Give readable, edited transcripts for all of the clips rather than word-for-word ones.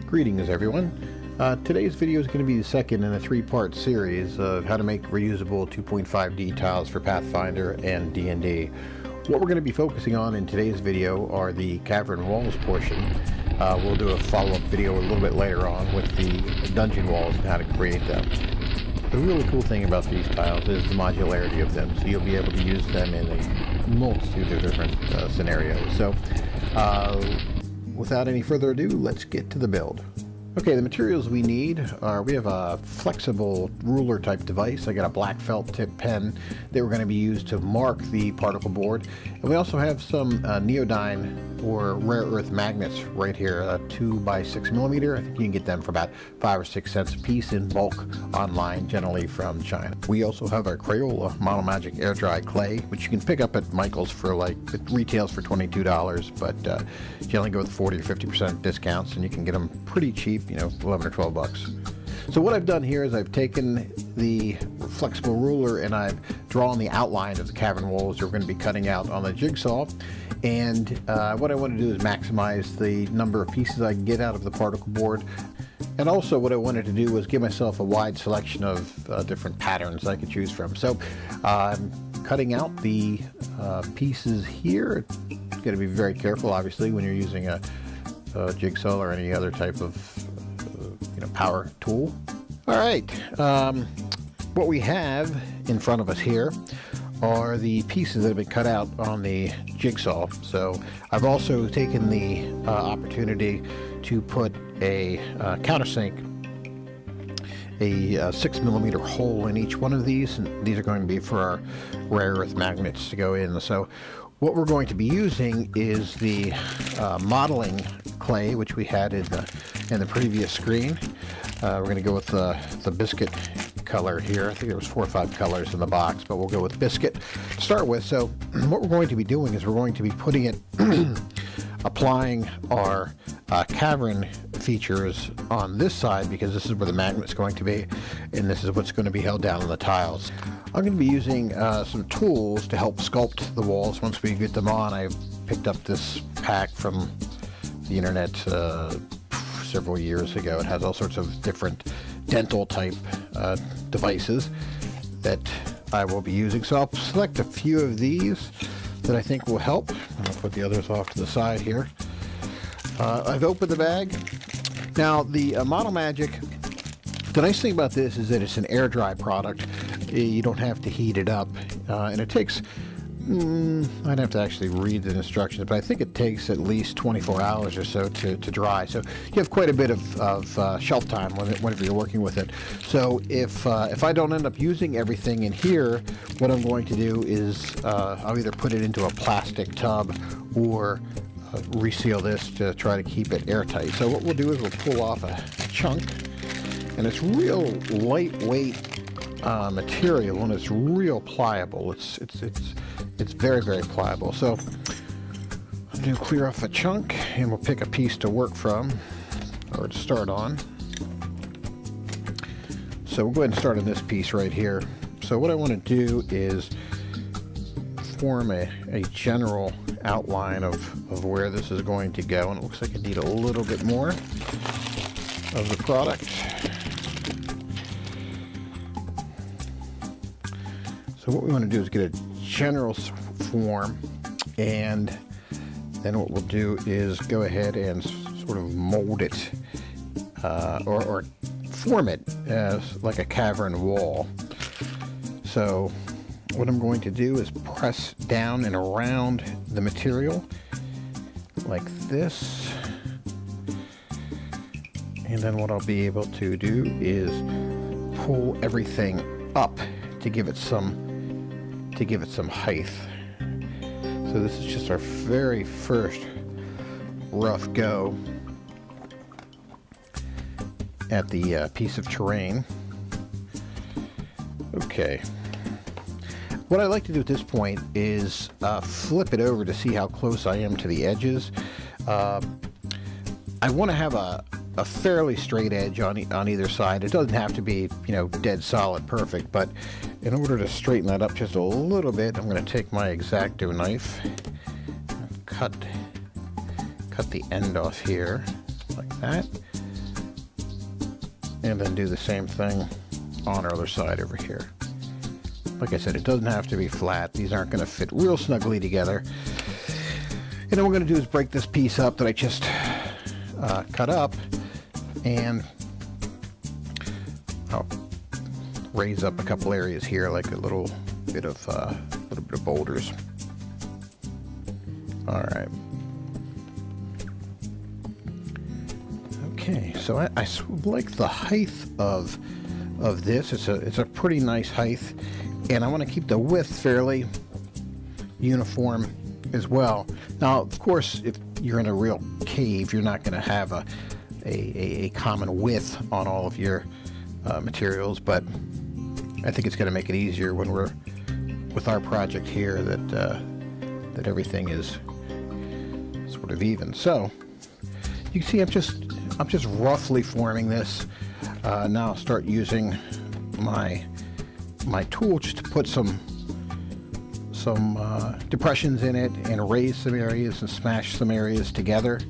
Greetings everyone. Today's video is going to be the second in a three-part series of how to make reusable 2.5D tiles for Pathfinder and D&D. What we're going to be focusing on in today's video are the cavern walls portion. We'll do a follow-up video a little bit later on with the dungeon walls and how to create them. The really cool thing about these tiles is the modularity of them, so you'll be able to use them in a multitude of different scenarios. So without any further ado, let's get to the build. Okay, the materials we need are, we have a flexible ruler type device. I got a black felt tip pen that we're going to be used to mark the particle board. And we also have some neodyne or rare earth magnets right here, 2x6mm. I think you can get them for about 5 or 6 cents a piece in bulk online, generally from China. We also have our Crayola Model Magic air dry clay, which you can pick up at Michael's for like, it retails for $22, but you only go with 40 or 50% discounts and you can get them pretty cheap, you know, 11 or 12 bucks. So what I've done here is I've taken the flexible ruler and I've drawn the outline of the cavern walls that we're going to be cutting out on the jigsaw. And what I want to do is maximize the number of pieces I can get out of the particle board. And also what I wanted to do was give myself a wide selection of different patterns I could choose from. So I'm cutting out the pieces here. You've got to be very careful, obviously, when you're using a jigsaw or any other type of power tool. All right, what we have in front of us here are the pieces that have been cut out on the jigsaw. So I've also taken the opportunity to put a countersink, a 6mm hole in each one of these, and these are going to be for our rare earth magnets to go in. So what we're going to be using is the modeling clay, which we had in the previous screen. We're going to go with the biscuit color here. I think there was 4 or 5 colors in the box, but we'll go with biscuit to start with. So what we're going to be doing is we're going to be putting it, applying our cavern features on this side, because this is where the magnet's going to be, and this is what's going to be held down on the tiles. I'm going to be using some tools to help sculpt the walls once we get them on. I picked up this pack from the internet several years ago. It has all sorts of different dental type devices that I will be using. So I'll select a few of these that I think will help. I'll put the others off to the side here. I've opened the bag. Now the Model Magic, the nice thing about this is that it's an air dry product. You don't have to heat it up, and it takes, I'd have to actually read the instructions, but I think it takes at least 24 hours or so to dry. So you have quite a bit of shelf time whenever you're working with it. So if I don't end up using everything in here, what I'm going to do is I'll either put it into a plastic tub or reseal this to try to keep it airtight. So what we'll do is we'll pull off a chunk, and it's real lightweight material, and it's real pliable. It's very, very pliable. So I'm going to clear off a chunk, and we'll pick a piece to work from or to start on. So we'll go ahead and start on this piece right here. So what I want to do is form a general outline of where this is going to go, and it looks like I need a little bit more of the product. So what we want to do is get a general form, and then what we'll do is go ahead and sort of mold it or form it as like a cavern wall. So what I'm going to do is press down and around the material like this, and then what I'll be able to do is pull everything up to give it some height. So this is just our very first rough go at the piece of terrain. Okay. What I like to do at this point is flip it over to see how close I am to the edges. I want to have a a fairly straight edge on either side. It doesn't have to be, you know, dead solid perfect, but in order to straighten that up just a little bit, I'm going to take my X-Acto knife and cut the end off here like that, and then do the same thing on our other side over here. Like I said, it doesn't have to be flat. These aren't going to fit real snugly together. And then what we're going to do is break this piece up that I just cut up, and I'll raise up a couple areas here, like a little bit of boulders. All right. Okay, so I like the height of this. It's a pretty nice height, and I want to keep the width fairly uniform as well. Now, of course, if you're in a real cave, you're not going to have a common width on all of your materials, but I think it's going to make it easier when we're with our project here that everything is sort of even. So you can see I'm just roughly forming this. Now I'll start using my tool just to put some depressions in it and raise some areas and smash some areas together.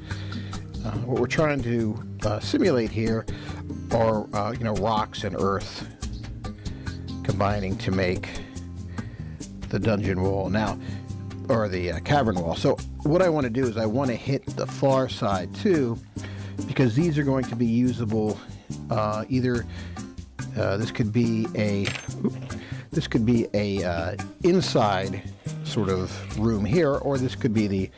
What we're trying to simulate here are rocks and earth combining to make the dungeon wall now, or the cavern wall. So what I want to do is I want to hit the far side too, because these are going to be usable. Either this could be a inside sort of room here, or this could be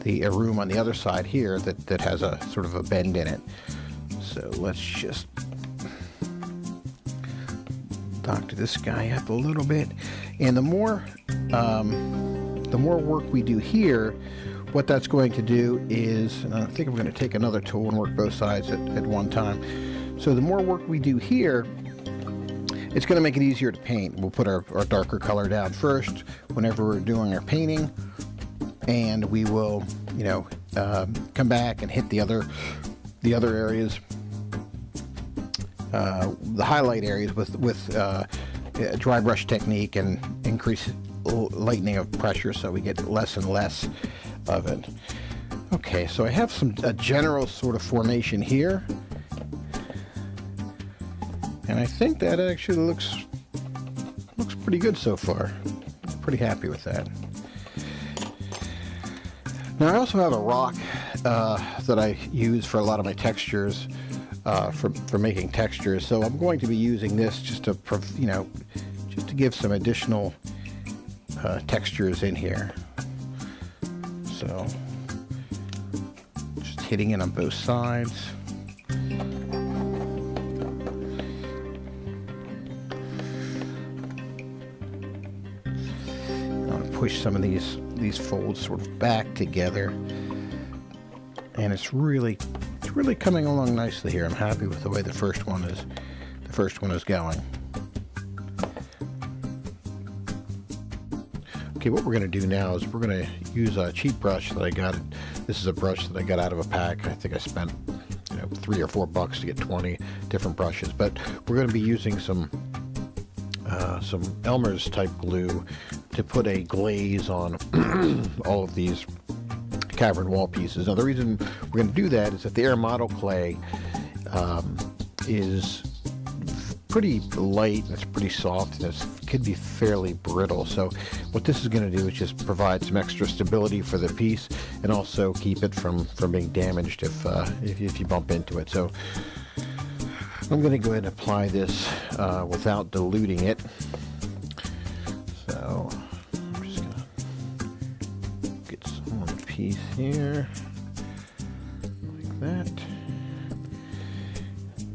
a room on the other side here that has a sort of a bend in it. So let's just doctor this guy up a little bit, and the more work we do here, what that's going to do is, and I think I'm going to take another tool and work both sides at one time. So the more work we do here, it's going to make it easier to paint. We'll put our darker color down first whenever we're doing our painting, and we will, come back and hit the other areas, the highlight areas with dry brush technique and increase lightening of pressure, so we get less and less of it. Okay, so I have a general sort of formation here, and I think that actually looks pretty good so far. Pretty happy with that. Now I also have a rock that I use for a lot of my textures, for making textures. So I'm going to be using this just to give some additional textures in here. So just hitting it on both sides. Push some of these folds sort of back together, and it's really coming along nicely here. I'm happy with the way the first one is going. Okay, what we're going to do now is we're going to use a cheap brush that I got. This is a brush that I got out of a pack. I think I spent $3 or $4 to get 20 different brushes, but we're going to be using some Elmer's type glue to put a glaze on all of these cavern wall pieces. Now the reason we're going to do that is that the air model clay is pretty light, and it's pretty soft, and it could be fairly brittle. So what this is going to do is just provide some extra stability for the piece, and also keep it from being damaged if you bump into it. So I'm going to go ahead and apply this without diluting it. So I'm just going to get some on the piece here, like that.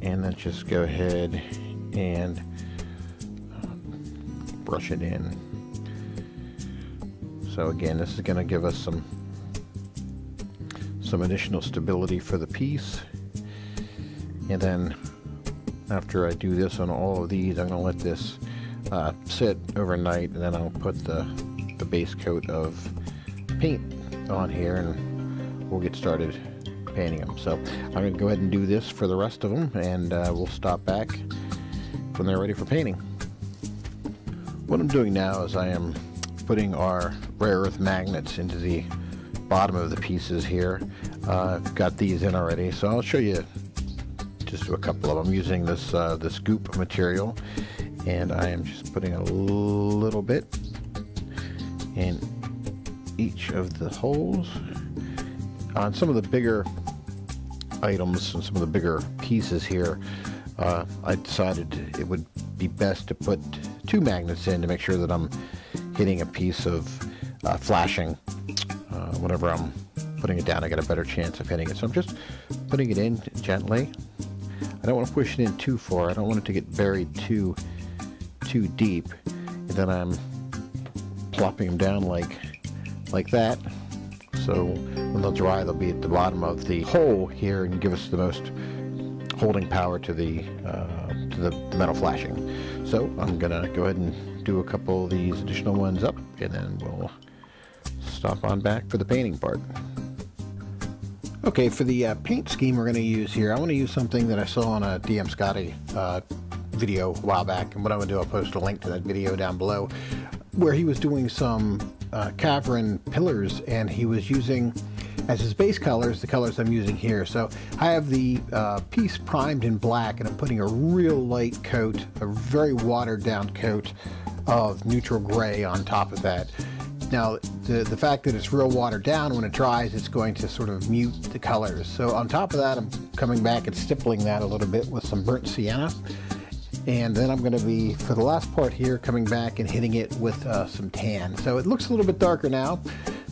And then just go ahead and brush it in. So again, this is going to give us some additional stability for the piece. And then after I do this on all of these, I'm going to let this sit overnight, and then I'll put the base coat of paint on here, and we'll get started painting them. So I'm going to go ahead and do this for the rest of them, and we'll stop back when they're ready for painting. What I'm doing now is I am putting our rare earth magnets into the bottom of the pieces here. I've got these in already, so I'll show you just a couple of them. I'm using this this goop material, and I am just putting a little bit in each of the holes. On some of the bigger items and some of the bigger pieces here, I decided it would be best to put 2 magnets in to make sure that I'm hitting a piece of flashing. Whenever I'm putting it down, I get a better chance of hitting it. So I'm just putting it in gently. I don't want to push it in too far. I don't want it to get buried too deep. And then I'm plopping them down like that. So when they'll dry, they'll be at the bottom of the hole here and give us the most holding power to the metal flashing. So I'm gonna go ahead and do a couple of these additional ones up, and then we'll stop on back for the painting part. Okay, for the paint scheme we're going to use here, I want to use something that I saw on a DMScotty video a while back, and what I'm going to do, I'll post a link to that video down below, where he was doing some Cavern pillars, and he was using as his base colors the colors I'm using here. So I have the piece primed in black, and I'm putting a real light coat, a very watered down coat of neutral gray on top of that. Now, the fact that it's real watered down, when it dries, it's going to sort of mute the colors. So on top of that, I'm coming back and stippling that a little bit with some burnt sienna. And then I'm going to be, for the last part here, coming back and hitting it with some tan. So it looks a little bit darker now,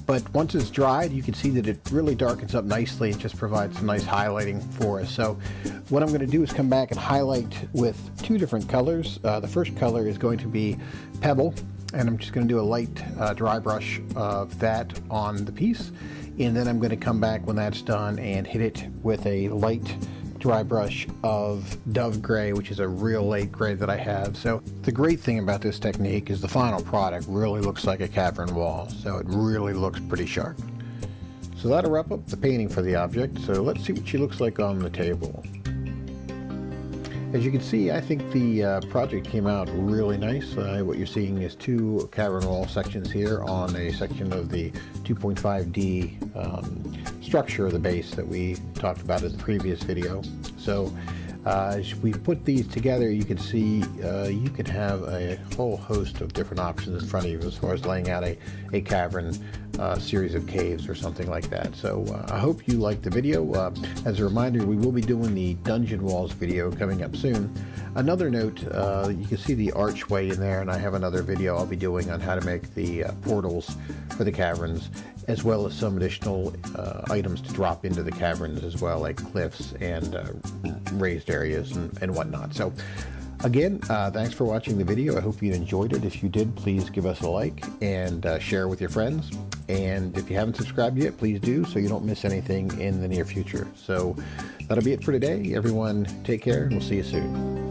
but once it's dried, you can see that it really darkens up nicely. It just provides some nice highlighting for us. So what I'm going to do is come back and highlight with 2 different colors. The first color is going to be Pebble, and I'm just going to do a light dry brush of that on the piece, and then I'm going to come back when that's done and hit it with a light dry brush of Dove Gray, which is a real light gray that I have. So the great thing about this technique is the final product really looks like a cavern wall, so it really looks pretty sharp. So that'll wrap up the painting for the object. So let's see what she looks like on the table. As you can see, I think the project came out really nice. What you're seeing is 2 cavern wall sections here on a section of the 2.5D structure of the base that we talked about in the previous video. So as we put these together, you can see you could have a whole host of different options in front of you as far as laying out a cavern series of caves or something like that. So I hope you liked the video. As a reminder, we will be doing the dungeon walls video coming up soon. Another note, you can see the archway in there, and I have another video I'll be doing on how to make the portals for the caverns, as well as some additional items to drop into the caverns as well, like cliffs and raised areas and whatnot. So again, thanks for watching the video. I hope you enjoyed it. If you did, please give us a like and share with your friends. And if you haven't subscribed yet, please do, so you don't miss anything in the near future. So that'll be it for today. Everyone, take care, and we'll see you soon.